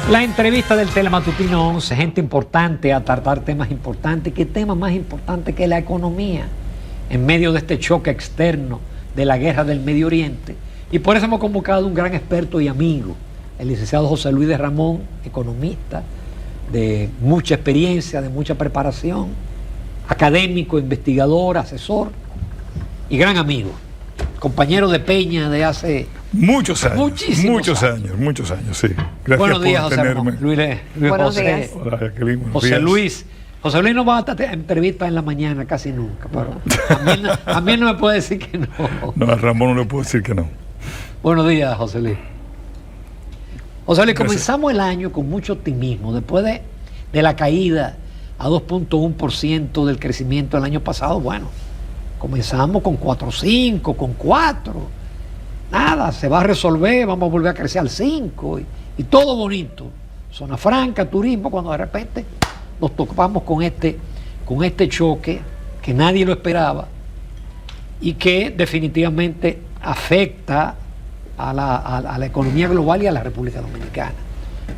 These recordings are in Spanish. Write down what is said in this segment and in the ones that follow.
La entrevista del Telematutino 11, gente importante a tratar temas importantes. ¿Qué tema más importante que la economía? En medio de este choque externo de la guerra del Medio Oriente. Y por eso hemos convocado a un gran experto y amigo, el licenciado José Luis de Ramón, economista, de mucha experiencia, de mucha preparación, académico, investigador, asesor y gran amigo. Compañero de Peña de hace muchos años. Muchísimos años, sí. Gracias. Buenos días, por José tenerme. Buenos José. días. Hola, Jacqueline, buenos José días. Luis. José Luis no va a estar entrevistas en la mañana casi nunca, pero a mí no me puede decir que no. No, a Ramón no le puedo decir que no. Buenos días, José Luis. José Luis, Gracias. comenzamos el año con mucho optimismo. Después de la caída a 2.1% del crecimiento del año pasado, bueno, comenzamos con 4.5, con 4. Nada, se va a resolver, vamos a volver a crecer al 5 y todo bonito. Zona franca, turismo, cuando de repente nos topamos con este choque que nadie lo esperaba y que definitivamente afecta a la economía global y a la República Dominicana.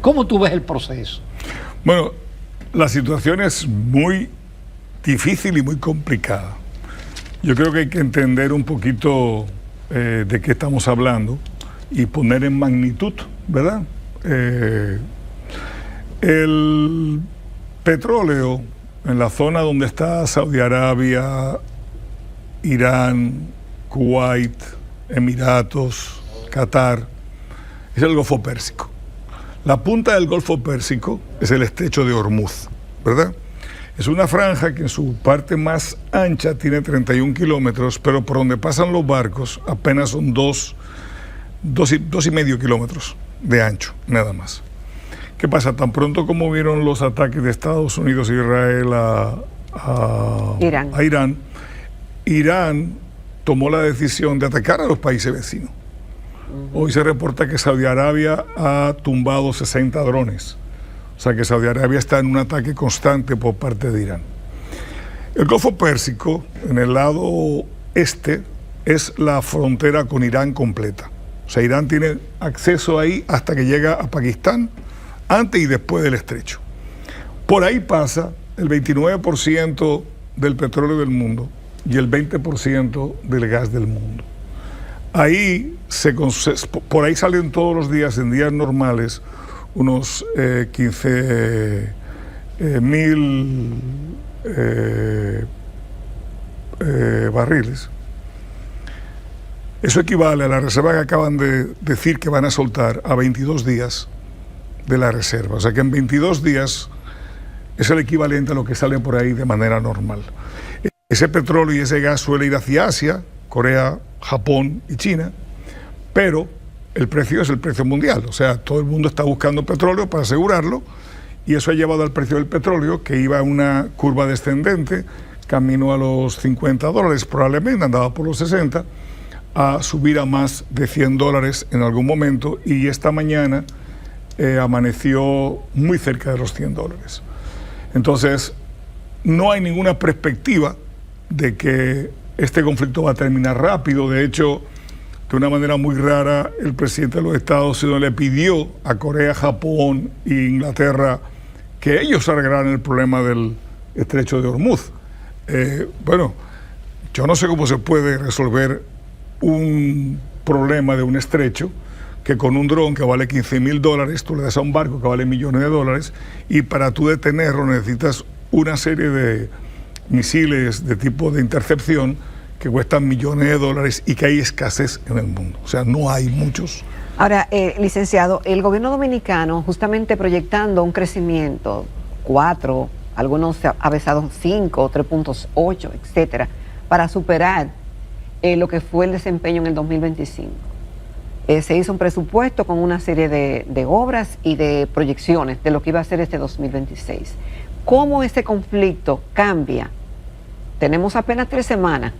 ¿Cómo tú ves el proceso? Bueno, la situación es muy difícil y muy complicada. Yo creo que hay que entender un poquito de qué estamos hablando y poner en magnitud, ¿verdad? El petróleo en la zona donde está Saudi Arabia, Irán, Kuwait, Emiratos, Qatar, es el Golfo Pérsico. La punta del Golfo Pérsico es el estrecho de Hormuz, ¿verdad? Es una franja que en su parte más ancha tiene 31 kilómetros, pero por donde pasan los barcos apenas son 2,5 kilómetros de ancho, nada más. ¿Qué pasa? Tan pronto como vieron los ataques de Estados Unidos e Israel a Irán, Irán tomó la decisión de atacar a los países vecinos. Hoy se reporta que Saudi Arabia ha tumbado 60 drones. O sea que Saudi Arabia está en un ataque constante por parte de Irán. El Golfo Pérsico, en el lado este, es la frontera con Irán completa. O sea, Irán tiene acceso ahí hasta que llega a Pakistán, antes y después del estrecho. Por ahí pasa el 29% del petróleo del mundo y el 20% del gas del mundo. Ahí por ahí salen todos los días, en días normales, unos 15,000 barriles. Eso equivale a la reserva que acaban de decir que van a soltar a 22 días de la reserva. O sea que en 22 días es el equivalente a lo que sale por ahí de manera normal. Ese petróleo y ese gas suele ir hacia Asia, Corea, Japón y China, pero el precio es el precio mundial. O sea, todo el mundo está buscando petróleo para asegurarlo y eso ha llevado al precio del petróleo, que iba en una curva descendente, camino a los $50, probablemente andaba por los 60, a subir a más de $100 en algún momento, y esta mañana amaneció muy cerca de los $100. Entonces, no hay ninguna perspectiva de que este conflicto va a terminar rápido. De hecho, de una manera muy rara, el presidente de los Estados Unidos le pidió a Corea, Japón e Inglaterra que ellos arreglaran el problema del estrecho de Hormuz. Bueno, yo no sé cómo se puede resolver un problema de un estrecho que con un dron que vale $15,000 tú le das a un barco que vale millones de dólares, y para tú detenerlo necesitas una serie de misiles de tipo de intercepción que cuestan millones de dólares y que hay escasez en el mundo. O sea, no hay muchos. Ahora, licenciado, el gobierno dominicano, justamente proyectando un crecimiento 4, algunos avesados 5, 3.8, etcétera, para superar lo que fue el desempeño en el 2025. Se hizo un presupuesto con una serie de obras y de proyecciones de lo que iba a ser este 2026. ¿Cómo ese conflicto cambia? Tenemos apenas 3 semanas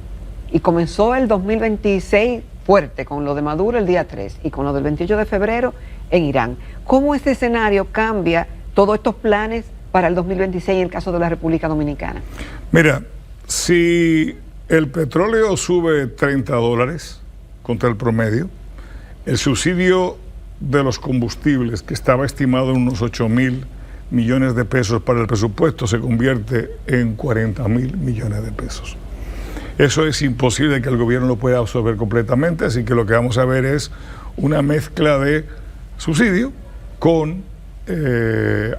y comenzó el 2026 fuerte con lo de Maduro el día 3 y con lo del 28 de febrero en Irán. ¿Cómo ese escenario cambia todos estos planes para el 2026 en el caso de la República Dominicana? Mira, si el petróleo sube $30 contra el promedio, el subsidio de los combustibles, que estaba estimado en unos 8.000 millones de pesos para el presupuesto, se convierte en 40.000 millones de pesos. Eso es imposible que el gobierno lo pueda absorber completamente, así que lo que vamos a ver es una mezcla de subsidio con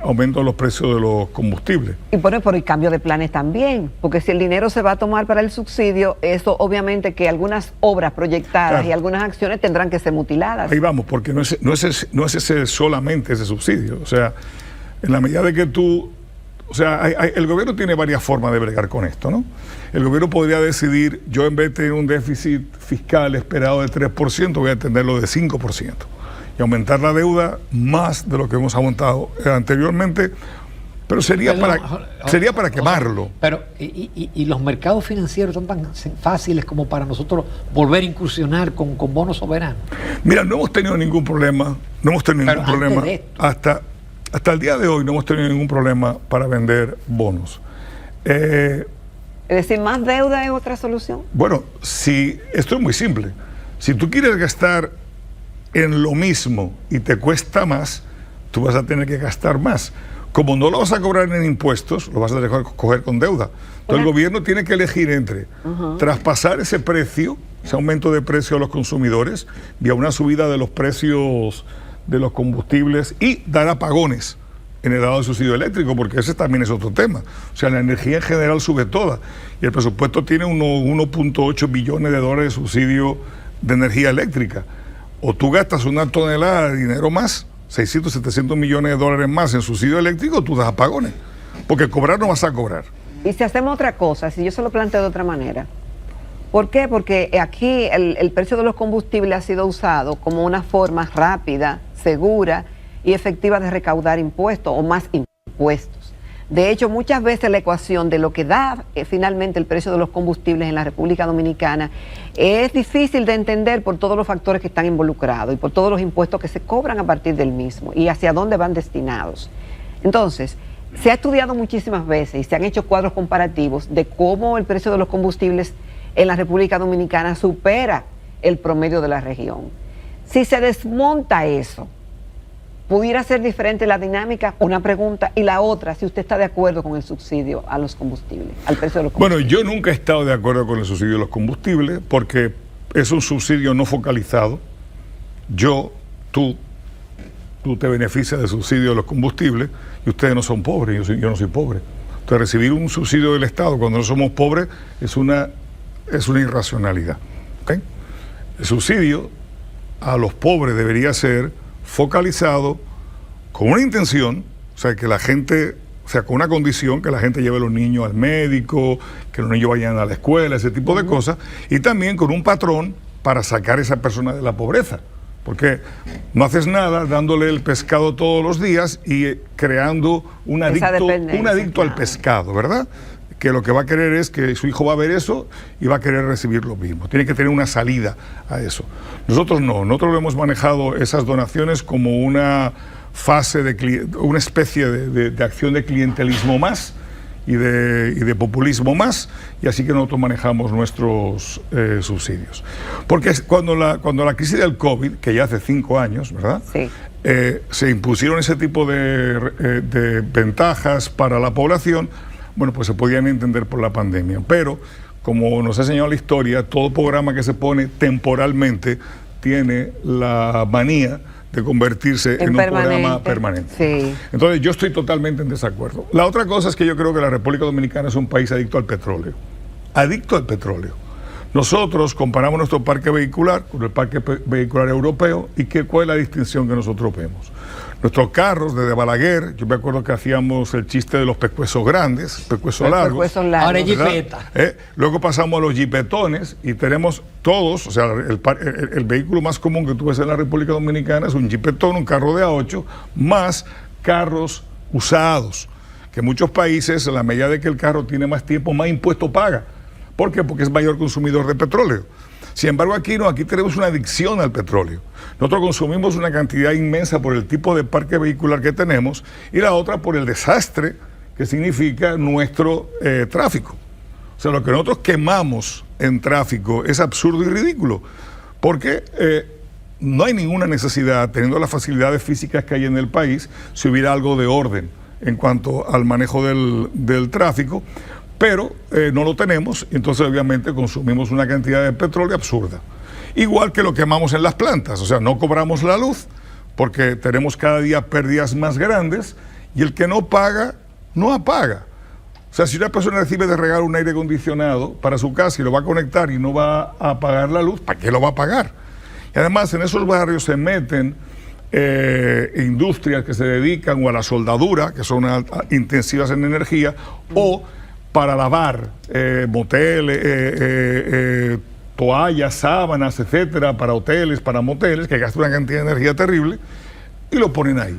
aumento de los precios de los combustibles. Y por el cambio de planes también, porque si el dinero se va a tomar para el subsidio, eso obviamente que algunas obras proyectadas, claro, y algunas acciones tendrán que ser mutiladas. Ahí vamos, porque no es ese solamente ese subsidio. O sea, en la medida de que tú... O sea, el gobierno tiene varias formas de bregar con esto, ¿no? El gobierno podría decidir, yo en vez de tener un déficit fiscal esperado de 3%, voy a tenerlo de 5%. Y aumentar la deuda más de lo que hemos aumentado anteriormente, pero sería para quemarlo. Pero, ¿y los mercados financieros son tan fáciles como para nosotros volver a incursionar con bonos soberanos? Mira, no hemos tenido ningún problema, hasta el día de hoy no hemos tenido ningún problema para vender bonos. Es decir, ¿más deuda es otra solución? Bueno, esto es muy simple. Si tú quieres gastar en lo mismo y te cuesta más, tú vas a tener que gastar más. Como no lo vas a cobrar en impuestos, lo vas a tener que coger con deuda. Entonces el gobierno tiene que elegir entre traspasar ese precio, ese aumento de precio a los consumidores, vía una subida de los precios de los combustibles y dar apagones en el dado del subsidio eléctrico, porque ese también es otro tema. O sea, la energía en general sube toda y el presupuesto tiene 1.8 billones de dólares de subsidio de energía eléctrica. O tú gastas una tonelada de dinero más, 600, 700 millones de dólares más en subsidio eléctrico, o tú das apagones, porque cobrar no vas a cobrar. Y si hacemos otra cosa, si yo se lo planteo de otra manera, ¿por qué? Porque aquí el precio de los combustibles ha sido usado como una forma rápida, segura y efectiva de recaudar impuestos o más impuestos. De hecho, muchas veces la ecuación de lo que da finalmente el precio de los combustibles en la República Dominicana es difícil de entender por todos los factores que están involucrados y por todos los impuestos que se cobran a partir del mismo y hacia dónde van destinados. Entonces, se ha estudiado muchísimas veces y se han hecho cuadros comparativos de cómo el precio de los combustibles en la República Dominicana supera el promedio de la región. Si se desmonta eso, ¿pudiera ser diferente la dinámica? Una pregunta. Y la otra, si usted está de acuerdo con el subsidio a los combustibles, al precio de los combustibles. Bueno, yo nunca he estado de acuerdo con el subsidio de los combustibles porque es un subsidio no focalizado. Tú te beneficias del subsidio de los combustibles y ustedes no son pobres, yo no soy pobre. Entonces, recibir un subsidio del Estado cuando no somos pobres es una irracionalidad. ¿Okay? El subsidio a los pobres debería ser focalizado con una intención, o sea, que la gente, o sea, con una condición, que la gente lleve a los niños al médico, que los niños vayan a la escuela, ese tipo de cosas, y también con un patrón para sacar a esa persona de la pobreza. Porque no haces nada dándole el pescado todos los días y creando un adicto al pescado, ¿verdad? Que lo que va a querer es que su hijo va a ver eso y va a querer recibir lo mismo. Tiene que tener una salida a eso. Nosotros no, nosotros lo hemos manejado esas donaciones como una fase una especie de acción de clientelismo más y de populismo más, y así que nosotros manejamos nuestros subsidios. Porque cuando la crisis del COVID, que ya hace 5 años, ¿verdad? Sí. Se impusieron ese tipo de ventajas para la población, bueno, pues se podían entender por la pandemia. Pero, como nos ha enseñado la historia, todo programa que se pone temporalmente tiene la manía de convertirse en un programa permanente. Sí. Entonces, yo estoy totalmente en desacuerdo. La otra cosa es que yo creo que la República Dominicana es un país adicto al petróleo. Adicto al petróleo. Nosotros comparamos nuestro parque vehicular con el parque vehicular europeo y ¿cuál es la distinción que nosotros vemos? Nuestros carros desde Balaguer, yo me acuerdo que hacíamos el chiste de los pescuezos grandes, pescuezos largos. Ahora es jipeta. Luego pasamos a los jipetones y tenemos todos, o sea, el vehículo más común que tú ves en la República Dominicana es un jipetón, un carro de A8, más carros usados, que en muchos países, a la medida de que el carro tiene más tiempo, más impuesto paga. ¿Por qué? Porque es mayor consumidor de petróleo. Sin embargo, aquí tenemos una adicción al petróleo. Nosotros consumimos una cantidad inmensa por el tipo de parque vehicular que tenemos y la otra por el desastre que significa nuestro tráfico. O sea, lo que nosotros quemamos en tráfico es absurdo y ridículo, porque no hay ninguna necesidad, teniendo las facilidades físicas que hay en el país, si hubiera algo de orden en cuanto al manejo del tráfico, pero no lo tenemos, y entonces obviamente consumimos una cantidad de petróleo absurda. Igual que lo quemamos en las plantas, o sea, no cobramos la luz porque tenemos cada día pérdidas más grandes, y el que no paga, no apaga. O sea, si una persona recibe de regalo un aire acondicionado para su casa y lo va a conectar y no va a apagar la luz, ¿para qué lo va a pagar? Y además en esos barrios se meten industrias que se dedican o a la soldadura, que son intensivas en energía, o para lavar moteles, toallas, sábanas, etcétera, para hoteles, para moteles, que gastan una cantidad de energía terrible, y lo ponen ahí.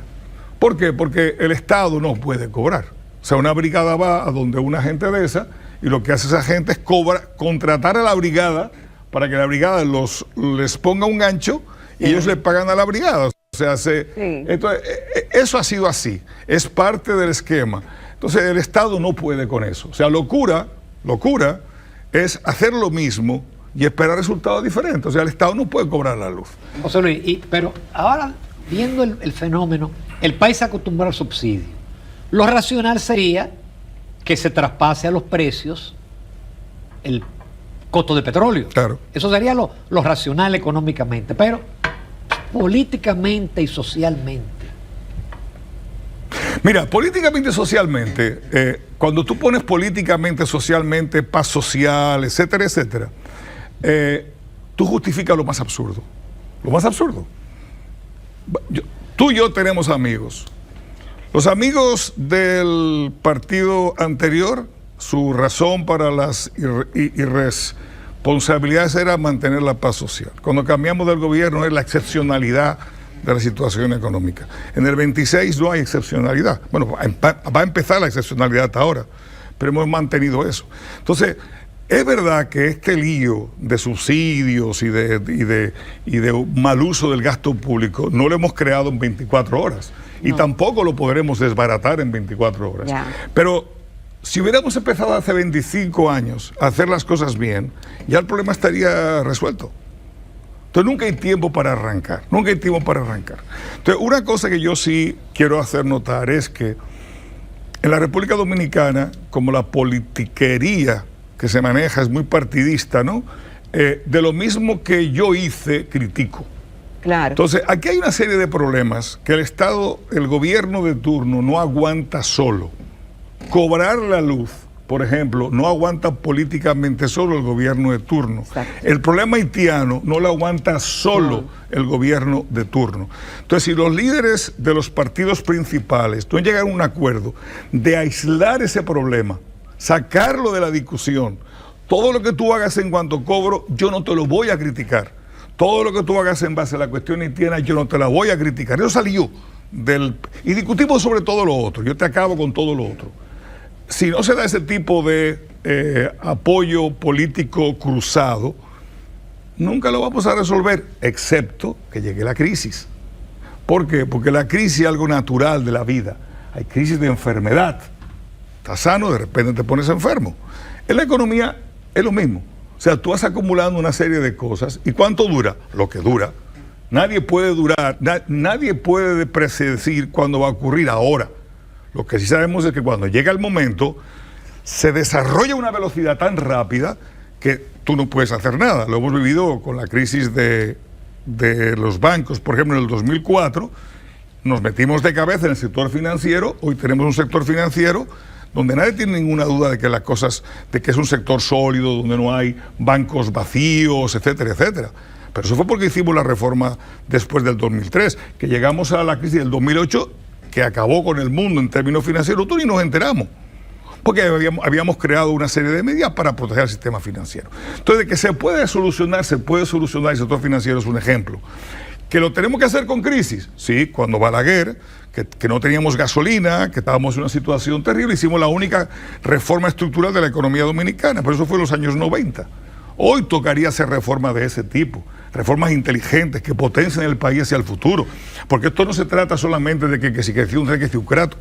¿Por qué? Porque el Estado no puede cobrar. O sea, una brigada va a donde una gente de esa, y lo que hace esa gente es contratar a la brigada para que la brigada les ponga un gancho y ellos le pagan a la brigada. O sea, entonces, eso ha sido así, es parte del esquema. Entonces el Estado no puede con eso. O sea, locura es hacer lo mismo y esperar resultados diferentes. O sea, el Estado no puede cobrar la luz. José Luis, pero ahora, viendo el fenómeno, el país se acostumbra al subsidio. Lo racional sería que se traspase a los precios el costo de petróleo. Claro. Eso sería lo racional económicamente, pero políticamente y socialmente. Mira, políticamente y socialmente, cuando tú pones políticamente, socialmente, paz social, etcétera, etcétera, tú justificas lo más absurdo. Lo más absurdo. Tú y yo tenemos amigos. Los amigos del partido anterior, su razón para las irresponsabilidades era mantener la paz social. Cuando cambiamos del gobierno es la excepcionalidad de la situación económica. En el 26 no hay excepcionalidad. Bueno, va a empezar la excepcionalidad hasta ahora, pero hemos mantenido eso. Entonces, es verdad que este lío de subsidios y de mal uso del gasto público no lo hemos creado en 24 horas. Y tampoco lo podremos desbaratar en 24 horas. Ya. Pero si hubiéramos empezado hace 25 años a hacer las cosas bien, ya el problema estaría resuelto. Entonces nunca hay tiempo para arrancar, nunca hay tiempo para arrancar. Entonces una cosa que yo sí quiero hacer notar es que en la República Dominicana, como la politiquería que se maneja es muy partidista, ¿no? De lo mismo que yo hice, critico. Claro. Entonces, aquí hay una serie de problemas que el Estado, el gobierno de turno no aguanta solo. Cobrar la luz, por ejemplo, no aguanta políticamente solo el gobierno de turno. Exacto. El problema haitiano no lo aguanta solo el gobierno de turno. Entonces, si los líderes de los partidos principales no llegan a un acuerdo de aislar ese problema, sacarlo de la discusión, todo lo que tú hagas en cuanto cobro, yo no te lo voy a criticar. Todo lo que tú hagas en base a la cuestión haitiana, yo no te la voy a criticar. Eso salió y discutimos sobre todo lo otro. Yo te acabo con todo lo otro. Si no se da ese tipo de apoyo político cruzado, nunca lo vamos a resolver, excepto que llegue la crisis. ¿Por qué? Porque la crisis es algo natural de la vida. Hay crisis de enfermedad. Estás sano, de repente te pones enfermo. En la economía es lo mismo. O sea, tú vas acumulando una serie de cosas. ¿Y cuánto dura? Lo que dura. Nadie puede predecir cuándo va a ocurrir ahora. Lo que sí sabemos es que cuando llega el momento, se desarrolla una velocidad tan rápida que tú no puedes hacer nada. Lo hemos vivido con la crisis de los bancos, por ejemplo, en el 2004. Nos metimos de cabeza en el sector financiero. Hoy tenemos un sector financiero donde nadie tiene ninguna duda de que es un sector sólido, donde no hay bancos vacíos, etcétera, etcétera. Pero eso fue porque hicimos la reforma después del 2003, que llegamos a la crisis del 2008, que acabó con el mundo en términos financieros, tú ni nos enteramos, porque habíamos creado una serie de medidas para proteger el sistema financiero. Entonces, de que se puede solucionar el sector financiero es un ejemplo. ¿Que lo tenemos que hacer con crisis? Sí, cuando Balaguer, que no teníamos gasolina, que estábamos en una situación terrible, hicimos la única reforma estructural de la economía dominicana, pero eso fue en los años 90. Hoy tocaría hacer reformas de ese tipo, reformas inteligentes que potencien el país hacia el futuro, porque esto no se trata solamente de que si creció un 3,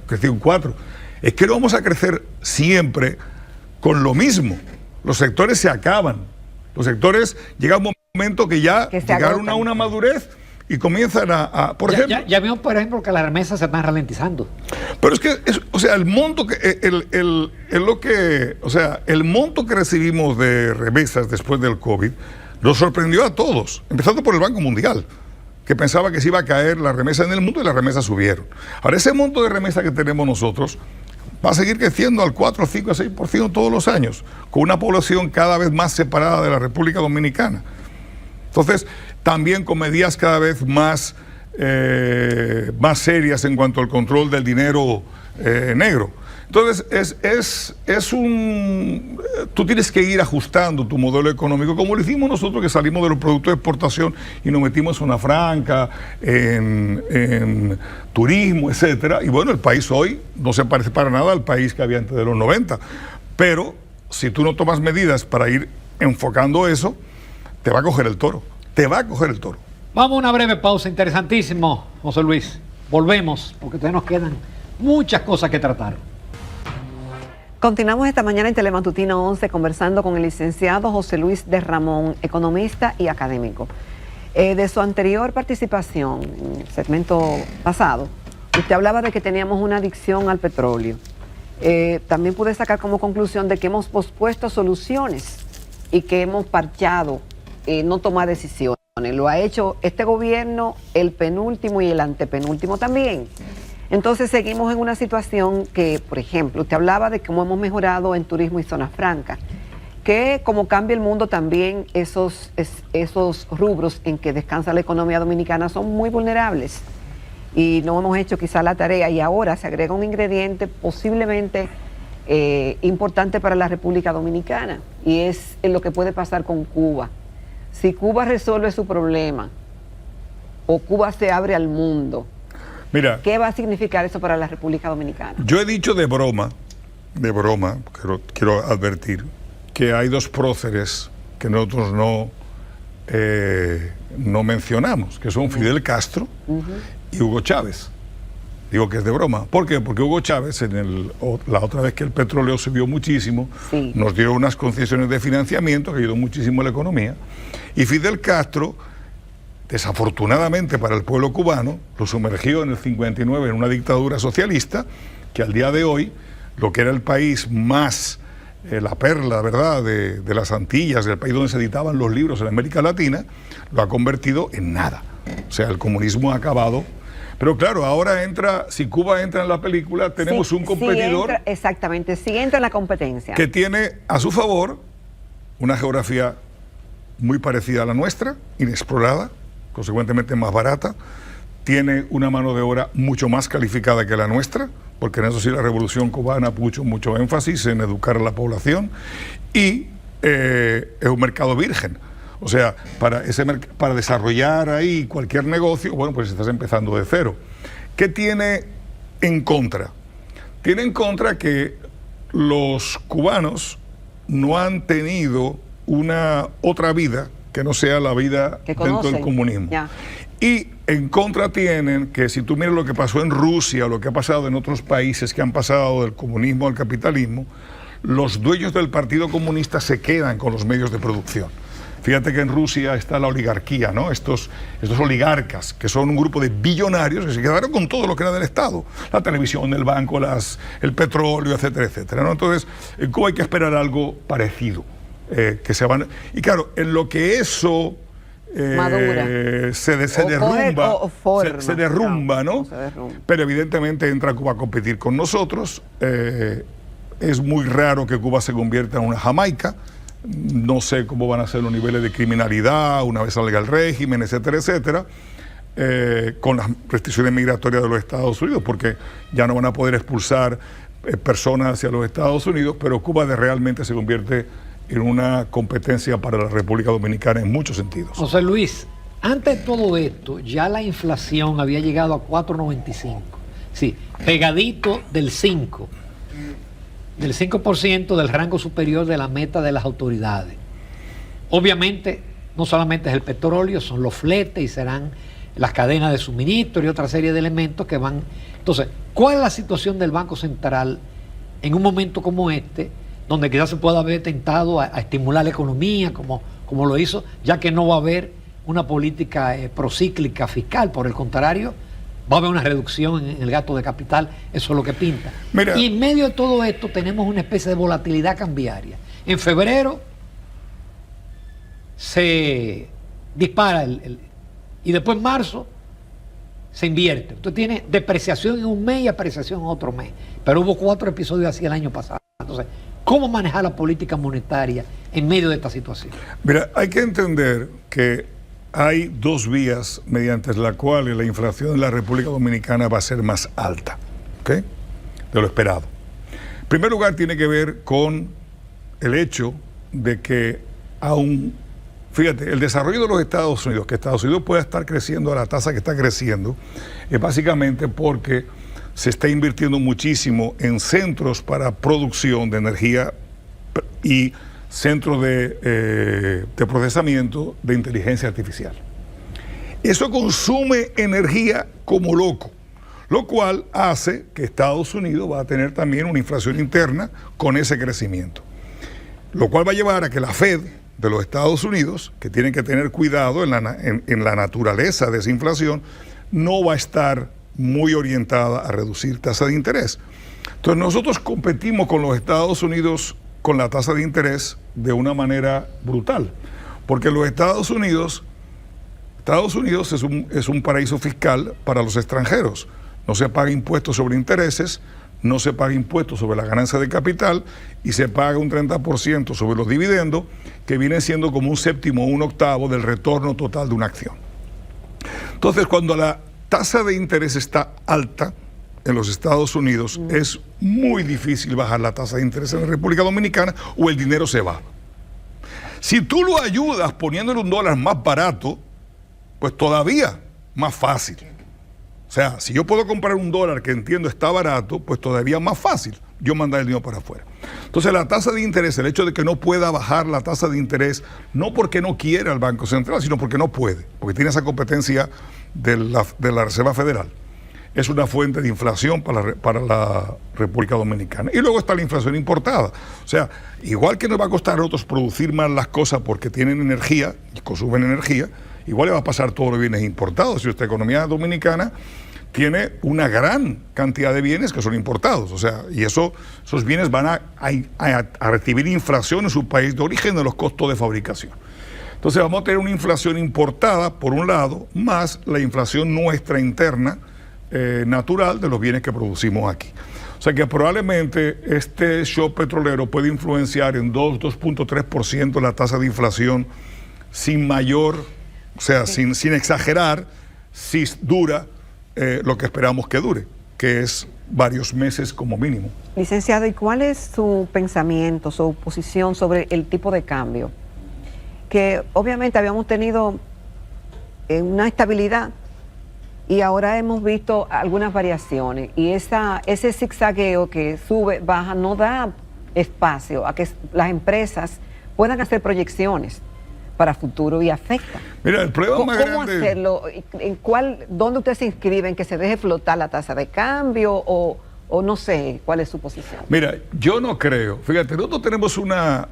creció un 4, es que no vamos a crecer siempre con lo mismo. Los sectores se acaban, los sectores llega un momento que ya llegaron a una madurez y comienzan por ejemplo... Ya vimos, por ejemplo, que las remesas se están ralentizando. Pero es que, o sea, el monto el monto que recibimos de remesas después del COVID nos sorprendió a todos, empezando por el Banco Mundial, que pensaba que se iba a caer la remesa en el mundo y las remesas subieron. Ahora, ese monto de remesa que tenemos nosotros va a seguir creciendo al 4, 5, 6% todos los años, con una población cada vez más separada de la República Dominicana. Entonces, también con medidas cada vez más serias en cuanto al control del dinero negro. Entonces, tú tienes que ir ajustando tu modelo económico, como lo hicimos nosotros que salimos de los productos de exportación y nos metimos en zona franca, en turismo, etcétera. Y bueno, el país hoy no se parece para nada al país que había antes de los 90. Pero si tú no tomas medidas para ir enfocando eso, te va a coger el toro. Te va a coger el toro. Vamos a una breve pausa, interesantísimo, José Luis. Volvemos, porque todavía nos quedan muchas cosas que tratar. Continuamos esta mañana en Telematutino 11 conversando con el licenciado José Luis de Ramón, economista y académico. De su anterior participación, en el segmento pasado, usted hablaba de que teníamos una adicción al petróleo. También pude sacar como conclusión de que hemos pospuesto soluciones y que hemos parchado no tomar decisiones. Lo ha hecho este gobierno, el penúltimo y el antepenúltimo también. Entonces seguimos en una situación que, por ejemplo, usted hablaba de cómo hemos mejorado en turismo y zona franca, que como cambia el mundo también esos rubros en que descansa la economía dominicana son muy vulnerables y no hemos hecho quizá la tarea, y ahora se agrega un ingrediente posiblemente importante para la República Dominicana, y es lo que puede pasar con Cuba. Si Cuba resuelve su problema o Cuba se abre al mundo, mira, ¿qué va a significar eso para la República Dominicana? Yo he dicho de broma, quiero advertir que hay dos próceres que nosotros no mencionamos, que son Fidel Castro y Hugo Chávez. Digo que es de broma. ¿Por qué? Porque Hugo Chávez, la otra vez que el petróleo subió muchísimo, nos dio unas concesiones de financiamiento que ayudó muchísimo a la economía. Y Fidel Castro, desafortunadamente para el pueblo cubano, lo sumergió en el 59 en una dictadura socialista que al día de hoy, lo que era el país más, la perla, ¿verdad?, de las Antillas, el país donde se editaban los libros en América Latina, lo ha convertido en nada. O sea, el comunismo ha acabado. Pero claro, ahora si Cuba entra en la película, tenemos un competidor... Exactamente, sí entra en la competencia. Que tiene a su favor una geografía muy parecida a la nuestra, inexplorada, consecuentemente más barata, tiene una mano de obra mucho más calificada que la nuestra, porque en eso sí la Revolución Cubana puso mucho énfasis en educar a la población, y es un mercado virgen. O sea, para desarrollar ahí cualquier negocio, bueno, pues estás empezando de cero. ¿Qué tiene en contra? Tiene en contra que los cubanos no han tenido una otra vida que no sea la vida dentro del comunismo. Ya. Y en contra tienen que, si tú miras lo que pasó en Rusia, o lo que ha pasado en otros países que han pasado del comunismo al capitalismo, los dueños del Partido Comunista se quedan con los medios de producción. Fíjate que en Rusia está la oligarquía, ¿no? Estos oligarcas, que son un grupo de billonarios que se quedaron con todo lo que era del Estado. La televisión, el banco, el petróleo, etcétera, etcétera, ¿no? Entonces, en Cuba hay que esperar algo parecido. Y claro, en lo que eso se derrumba, ¿no? Pero evidentemente entra Cuba a competir con nosotros. Es muy raro que Cuba se convierta en una Jamaica. No sé cómo van a ser los niveles de criminalidad una vez salga el régimen, etcétera, etcétera, con las restricciones migratorias de los Estados Unidos, porque ya no van a poder expulsar personas hacia los Estados Unidos, pero Cuba realmente se convierte en una competencia para la República Dominicana en muchos sentidos. José Luis, antes de todo esto, ya la inflación había llegado a 4.95, sí, pegadito del 5%. Del 5% del rango superior de la meta de las autoridades. Obviamente, no solamente es el petróleo, son los fletes y serán las cadenas de suministro y otra serie de elementos que van... Entonces, ¿cuál es la situación del Banco Central en un momento como este, donde quizás se pueda haber tentado a estimular la economía como lo hizo, ya que no va a haber una política procíclica fiscal. Por el contrario, va a haber una reducción en el gasto de capital. Eso es lo que pinta. Mira, y en medio de todo esto tenemos una especie de volatilidad cambiaria. En febrero se dispara y después en marzo se invierte. Usted tiene depreciación en un mes y apreciación en otro mes. Pero hubo 4 episodios así el año pasado. Entonces, ¿cómo manejar la política monetaria en medio de esta situación? mira, hay que entender que hay 2 vías mediante las cuales la inflación en la República Dominicana va a ser más alta, ¿ok? De lo esperado. En primer lugar, tiene que ver con el hecho de que fíjate, el desarrollo de los Estados Unidos, que Estados Unidos pueda estar creciendo a la tasa que está creciendo, es básicamente porque se está invirtiendo muchísimo en centros para producción de energía y centros de procesamiento de inteligencia artificial. Eso consume energía como loco, lo cual hace que Estados Unidos va a tener también una inflación interna con ese crecimiento, lo cual va a llevar a que la Fed de los Estados Unidos, que tienen que tener cuidado en la naturaleza de esa inflación, no va a estar muy orientada a reducir tasa de interés. Entonces nosotros competimos con los Estados Unidos con la tasa de interés de una manera brutal, porque los Estados Unidos es un paraíso fiscal para los extranjeros. No se paga impuestos sobre intereses, no se paga impuestos sobre la ganancia de capital y se paga un 30% sobre los dividendos, que viene siendo como un séptimo o un octavo del retorno total de una acción. Entonces, cuando la tasa de interés está alta en los Estados Unidos, es muy difícil bajar la tasa de interés en la República Dominicana o el dinero se va. Si tú lo ayudas poniéndole un dólar más barato, pues todavía más fácil. O sea, si yo puedo comprar un dólar que entiendo está barato, pues todavía más fácil yo mandar el dinero para afuera. Entonces la tasa de interés, el hecho de que no pueda bajar la tasa de interés, no porque no quiera el Banco Central, sino porque no puede, porque tiene esa competencia de la Reserva Federal. Es una fuente de inflación para la República Dominicana. Y luego está la inflación importada. O sea, igual que nos va a costar a nosotros producir más las cosas porque tienen energía y consumen energía, igual le va a pasar todos los bienes importados. Si nuestra economía dominicana tiene una gran cantidad de bienes que son importados, o sea, y esos bienes van a recibir inflación en su país de origen de los costos de fabricación. Entonces vamos a tener una inflación importada, por un lado, más la inflación nuestra interna, natural, de los bienes que producimos aquí. O sea que probablemente este shock petrolero puede influenciar en 2.3% la tasa de inflación sin mayor, o sea, sin exagerar, si dura lo que esperamos que dure, que es varios meses como mínimo. Licenciado, ¿y cuál es su pensamiento, su posición sobre el tipo de cambio? Que obviamente habíamos tenido una estabilidad y ahora hemos visto algunas variaciones y ese zigzagueo que sube, baja, no da espacio a que las empresas puedan hacer proyecciones para futuro y afecta. Mira, el problema más ¿Cómo grande... hacerlo? ¿Dónde usted se inscribe en que se deje flotar la tasa de cambio o no sé cuál es su posición? Mira, yo no creo. Fíjate, nosotros tenemos una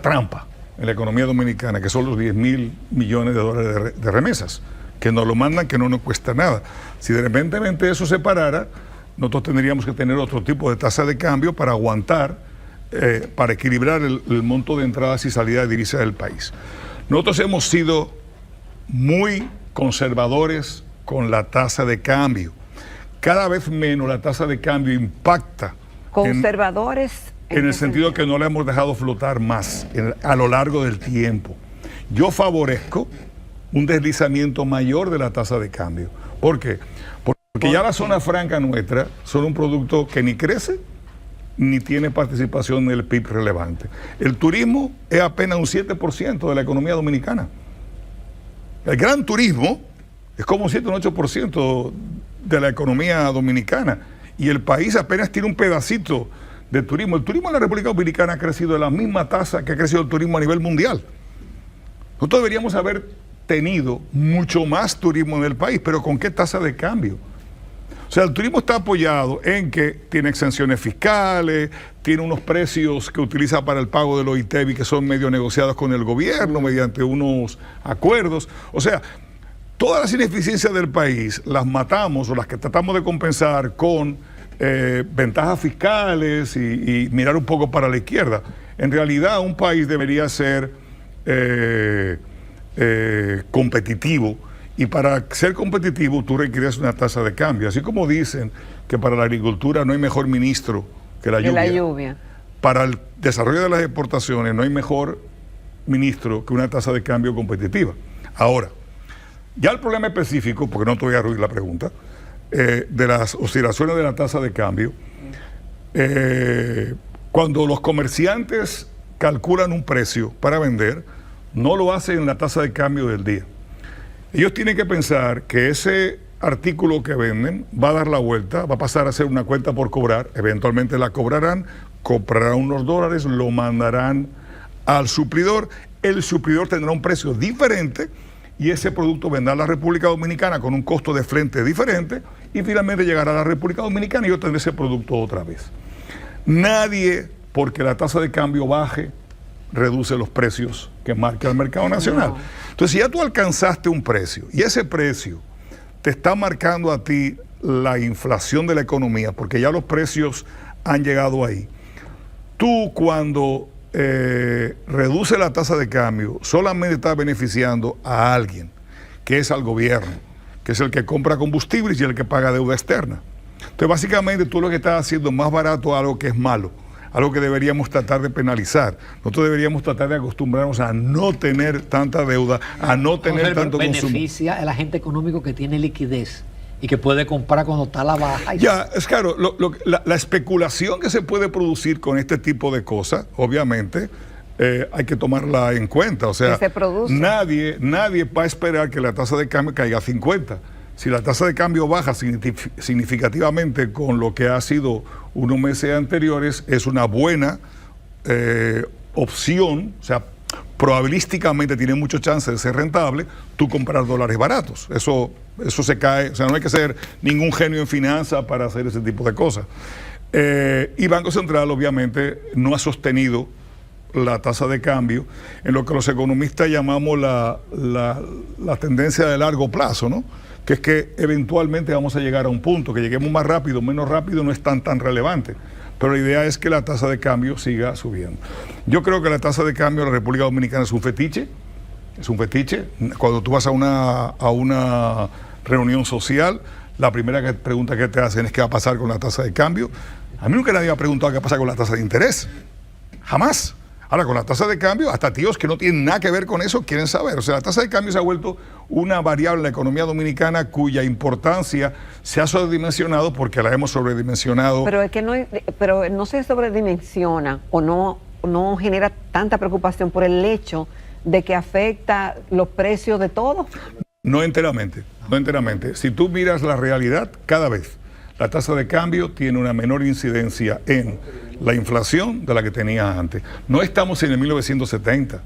trampa en la economía dominicana, que son los 10.000 millones de dólares de remesas, que nos lo mandan, que no nos cuesta nada. Si de repente eso se parara, nosotros tendríamos que tener otro tipo de tasa de cambio para aguantar, para equilibrar el monto de entradas y salidas de divisas del país. Nosotros hemos sido muy conservadores con la tasa de cambio. Cada vez menos la tasa de cambio impacta. Conservadores en el sentido que no la hemos dejado flotar más a lo largo del tiempo. Yo favorezco un deslizamiento mayor de la tasa de cambio. ¿Por qué? Porque ya la zona franca nuestra son un producto que ni crece ni tiene participación en el PIB relevante. El turismo es apenas un 7% de la economía dominicana. El gran turismo es como un 7 o un 8% de la economía dominicana. Y el país apenas tiene un pedacito de turismo. El turismo en la República Dominicana ha crecido de la misma tasa que ha crecido el turismo a nivel mundial. Nosotros deberíamos haber tenido mucho más turismo en el país, pero ¿con qué tasa de cambio? O sea, el turismo está apoyado en que tiene exenciones fiscales, tiene unos precios que utiliza para el pago del OITEBI que son medio negociados con el gobierno mediante unos acuerdos. O sea, todas las ineficiencias del país las matamos o las que tratamos de compensar con ventajas fiscales y mirar un poco para la izquierda. En realidad, un país debería ser competitivo. Y para ser competitivo tú requieres una tasa de cambio. Así como dicen que para la agricultura no hay mejor ministro que la lluvia. Para el desarrollo de las exportaciones no hay mejor ministro que una tasa de cambio competitiva. Ahora, ya el problema específico, porque no te voy a arruinar la pregunta, de las oscilaciones de la tasa de cambio, cuando los comerciantes calculan un precio para vender, no lo hacen en la tasa de cambio del día. Ellos tienen que pensar que ese artículo que venden va a dar la vuelta, va a pasar a ser una cuenta por cobrar, eventualmente la cobrarán, comprarán unos dólares, lo mandarán al suplidor, el suplidor tendrá un precio diferente y ese producto vendrá a la República Dominicana con un costo de frente diferente y finalmente llegará a la República Dominicana y yo tendré ese producto otra vez. Nadie, porque la tasa de cambio baje, reduce los precios que marca el mercado nacional. No. Entonces, si ya tú alcanzaste un precio y ese precio te está marcando a ti la inflación de la economía, porque ya los precios han llegado ahí, tú cuando reduce la tasa de cambio solamente estás beneficiando a alguien, que es al gobierno, que es el que compra combustibles y el que paga deuda externa. Entonces, básicamente tú lo que estás haciendo es más barato algo que es malo, algo que deberíamos tratar de penalizar. Nosotros deberíamos tratar de acostumbrarnos a no tener tanta deuda, a no tener tanto consumo. Beneficia al agente económico que tiene liquidez y que puede comprar cuando está a la baja. Ya, es claro, la especulación que se puede producir con este tipo de cosas, obviamente, hay que tomarla en cuenta. O sea, nadie va a esperar que la tasa de cambio caiga a 50. Si la tasa de cambio baja significativamente con lo que ha sido unos meses anteriores, es una buena opción, o sea, probabilísticamente tiene mucho chance de ser rentable, tú comprar dólares baratos. Eso se cae, o sea, no hay que ser ningún genio en finanzas para hacer ese tipo de cosas. Y Banco Central, obviamente, no ha sostenido la tasa de cambio en lo que los economistas llamamos la tendencia de largo plazo, ¿no? Que es que eventualmente vamos a llegar a un punto, que lleguemos más rápido, menos rápido, no es tan relevante. Pero la idea es que la tasa de cambio siga subiendo. Yo creo que la tasa de cambio de la República Dominicana es un fetiche. Es un fetiche. Cuando tú vas a una reunión social, la primera pregunta que te hacen es qué va a pasar con la tasa de cambio. A mí nunca nadie me ha preguntado qué pasa con la tasa de interés. Jamás. Ahora, con la tasa de cambio, hasta tíos que no tienen nada que ver con eso quieren saber. O sea, la tasa de cambio se ha vuelto una variable en la economía dominicana cuya importancia se ha sobredimensionado porque la hemos sobredimensionado. Pero es que pero no se sobredimensiona o no genera tanta preocupación por el hecho de que afecta los precios de todo. No enteramente, no enteramente. Si tú miras la realidad, cada vez la tasa de cambio tiene una menor incidencia en la inflación de la que tenía antes. No estamos en el 1970.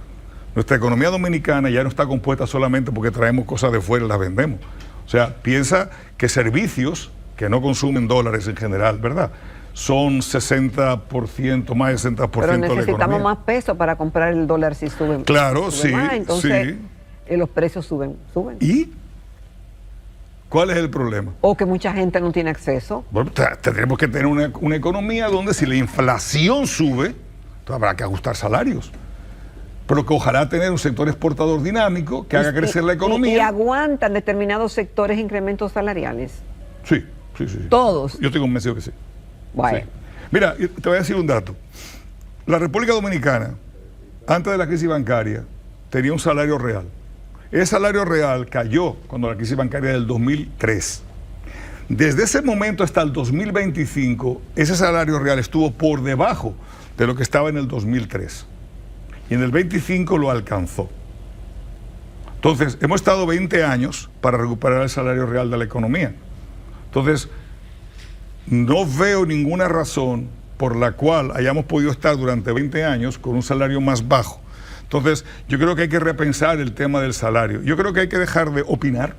Nuestra economía dominicana ya no está compuesta solamente porque traemos cosas de fuera y las vendemos. O sea, piensa que servicios que no consumen dólares en general, ¿verdad? Son 60%, más de 60% de la economía. Pero necesitamos más peso para comprar el dólar si suben. Claro, sube sí, más, entonces, sí. Los precios suben. ¿Y cuál es el problema? O que mucha gente no tiene acceso. Bueno, tendremos que tener una economía donde si la inflación sube, habrá que ajustar salarios. Pero que ojalá tener un sector exportador dinámico que haga crecer la economía. ¿Y aguantan determinados sectores incrementos salariales? Sí. ¿Todos? Yo estoy convencido que sí. Bueno. Sí. Mira, te voy a decir un dato. La República Dominicana, antes de la crisis bancaria, tenía un salario real. Ese salario real cayó cuando la crisis bancaria del 2003. Desde ese momento hasta el 2025, ese salario real estuvo por debajo de lo que estaba en el 2003. Y en el 25 lo alcanzó. Entonces, hemos estado 20 años para recuperar el salario real de la economía. Entonces, no veo ninguna razón por la cual hayamos podido estar durante 20 años con un salario más bajo. Entonces, yo creo que hay que repensar el tema del salario. Yo creo que hay que dejar de opinar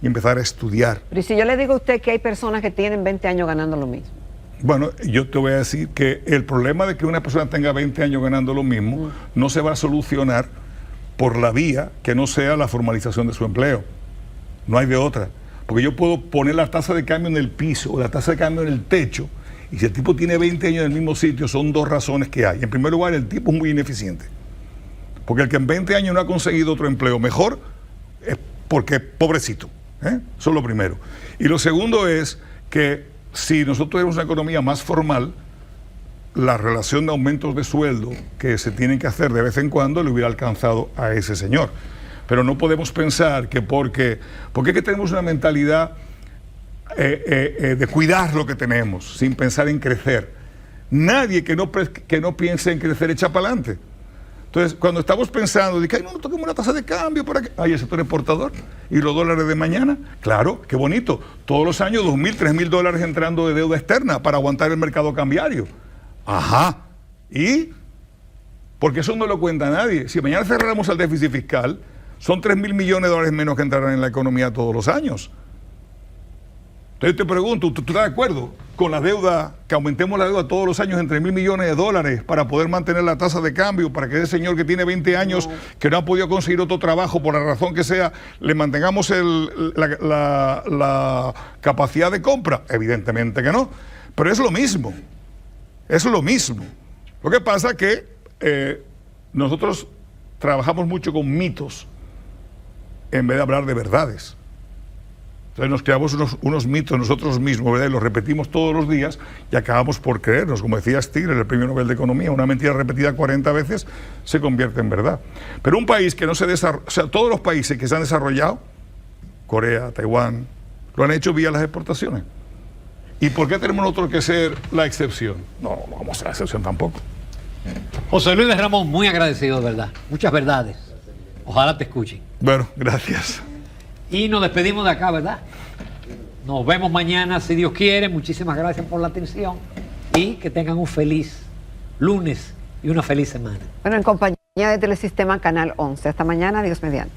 y empezar a estudiar. Pero ¿y si yo le digo a usted que hay personas que tienen 20 años ganando lo mismo? Bueno, yo te voy a decir que el problema de que una persona tenga 20 años ganando lo mismo no se va a solucionar por la vía que no sea la formalización de su empleo. No hay de otra. Porque yo puedo poner la tasa de cambio en el piso o la tasa de cambio en el techo, y si el tipo tiene 20 años en el mismo sitio, son dos razones que hay. En primer lugar, el tipo es muy ineficiente. Porque el que en 20 años no ha conseguido otro empleo mejor es porque pobrecito. Eso es lo primero. Y lo segundo es que si nosotros tenemos una economía más formal, la relación de aumentos de sueldo que se tienen que hacer de vez en cuando le hubiera alcanzado a ese señor. Pero no podemos pensar que porque es que tenemos una mentalidad de cuidar lo que tenemos, sin pensar en crecer. Nadie que no piense en crecer echa para adelante. Entonces, cuando estamos pensando de que no toquemos una tasa de cambio para que el sector exportador y los dólares de mañana, claro, qué bonito. Todos los años $2,000, $3,000 entrando de deuda externa para aguantar el mercado cambiario. Ajá. ¿Y? Porque eso no lo cuenta nadie. Si mañana cerráramos el déficit fiscal, son $3,000 millones menos que entrarán en la economía todos los años. Entonces te pregunto, ¿tú estás de acuerdo con la deuda, que aumentemos la deuda todos los años en $3,000 millones para poder mantener la tasa de cambio, para que ese señor que tiene 20 años, que no ha podido conseguir otro trabajo por la razón que sea, le mantengamos la capacidad de compra? Evidentemente que no, pero es lo mismo, es lo mismo. Lo que pasa es que nosotros trabajamos mucho con mitos en vez de hablar de verdades. Entonces nos creamos unos mitos nosotros mismos, ¿verdad? Y los repetimos todos los días y acabamos por creernos. Como decía Stigler, el premio Nobel de Economía, una mentira repetida 40 veces se convierte en verdad. Pero un país que no se desarrolla, o sea, todos los países que se han desarrollado, Corea, Taiwán, lo han hecho vía las exportaciones. ¿Y por qué tenemos nosotros que ser la excepción? No vamos a ser la excepción tampoco. José Luis de Ramón, muy agradecido, de verdad. Muchas verdades. Ojalá te escuchen. Bueno, gracias. Y nos despedimos de acá, ¿verdad? Nos vemos mañana, si Dios quiere. Muchísimas gracias por la atención y que tengan un feliz lunes y una feliz semana. Bueno, en compañía de Telesistema Canal 11. Hasta mañana, Dios mediante.